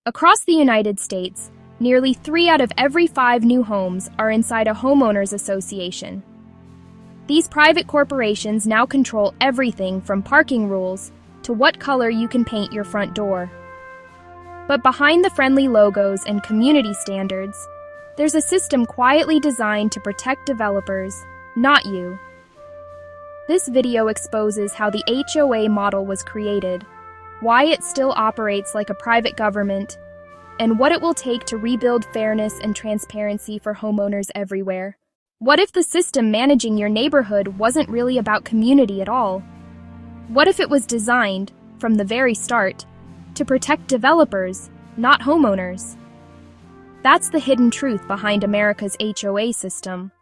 Across the United States, nearly 3 out of every 5 new homes are inside a homeowners association. These private corporations now control everything from parking rules to what color you can paint your front door. But behind the friendly logos and community standards, there's a system quietly designed to protect developers, not you. This video exposes how the HOA model was created, why it still operates like a private government, and what it will take to rebuild fairness and transparency for homeowners everywhere. What if the system managing your neighborhood wasn't really about community at all? What if it was designed, from the very start, to protect developers, not homeowners? That's the hidden truth behind America's HOA system.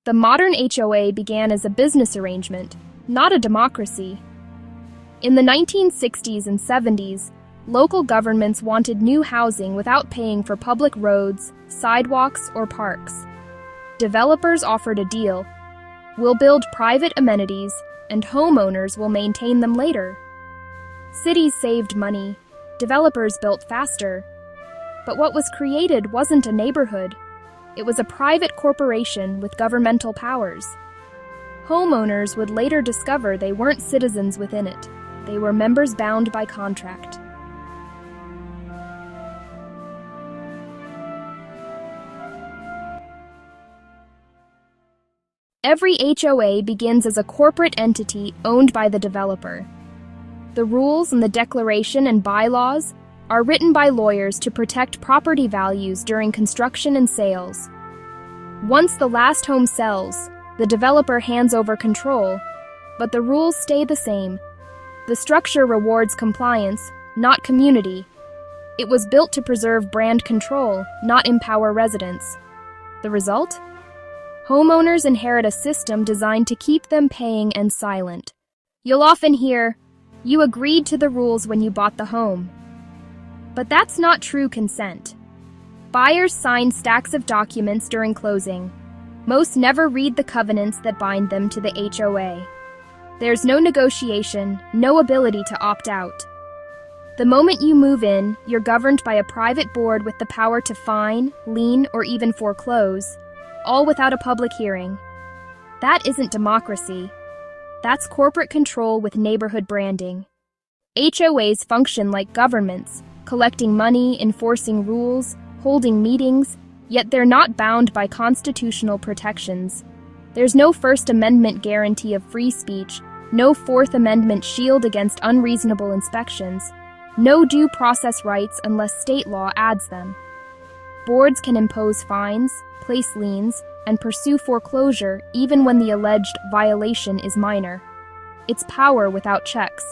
The modern HOA began as a business arrangement, not a democracy. In the 1960s and 70s, local governments wanted new housing without paying for public roads, sidewalks, or parks. Developers offered a deal. We'll build private amenities, and homeowners will maintain them later. Cities saved money. Developers built faster. But what was created wasn't a neighborhood. It was a private corporation with governmental powers. Homeowners would later discover they weren't citizens within it. They were members bound by contract. Every HOA begins as a corporate entity owned by the developer. The rules and the declaration and bylaws are written by lawyers to protect property values during construction and sales. Once the last home sells, the developer hands over control, but the rules stay the same. The structure rewards compliance, not community. It was built to preserve brand control, not empower residents. The result? Homeowners inherit a system designed to keep them paying and silent. You'll often hear, "You agreed to the rules when you bought the home." But that's not true consent. Buyers sign stacks of documents during closing. Most never read the covenants that bind them to the HOA. There's no negotiation, no ability to opt out. The moment you move in, you're governed by a private board with the power to fine, lien, or even foreclose, all without a public hearing. That isn't democracy. That's corporate control with neighborhood branding. HOAs function like governments, collecting money, enforcing rules, holding meetings, yet they're not bound by constitutional protections. There's no First Amendment guarantee of free speech, no Fourth Amendment shield against unreasonable inspections, no due process rights unless state law adds them. Boards can impose fines, place liens, and pursue foreclosure even when the alleged violation is minor. It's power without checks,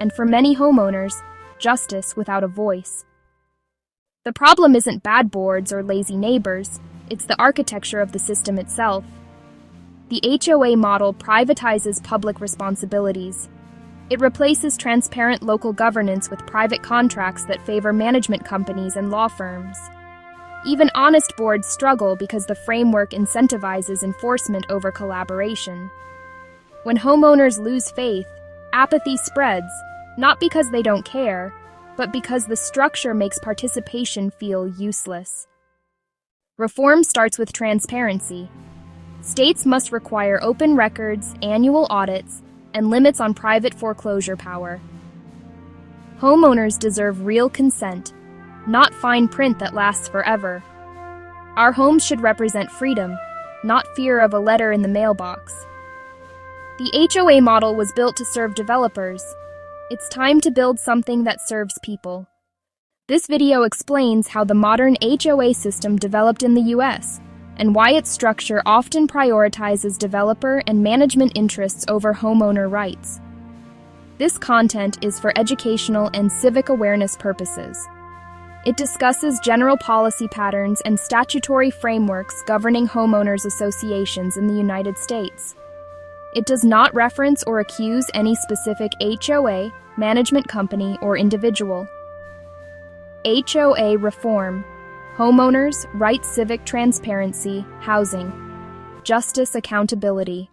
and for many homeowners, justice without a voice. The problem isn't bad boards or lazy neighbors, it's the architecture of the system itself. The HOA model privatizes public responsibilities. It replaces transparent local governance with private contracts that favor management companies and law firms. Even honest boards struggle because the framework incentivizes enforcement over collaboration. When homeowners lose faith, apathy spreads, not because they don't care, but because the structure makes participation feel useless. Reform starts with transparency. States must require open records, annual audits, and limits on private foreclosure power. Homeowners deserve real consent, not fine print that lasts forever. Our homes should represent freedom, not fear of a letter in the mailbox. The HOA model was built to serve developers. It's time to build something that serves people. This video explains how the modern HOA system developed in the US, and why its structure often prioritizes developer and management interests over homeowner rights. This content is for educational and civic awareness purposes. It discusses general policy patterns and statutory frameworks governing homeowners associations in the United States. It does not reference or accuse any specific HOA, management company, or individual. HOA reform: homeowners, rights, civic transparency, housing, justice, accountability.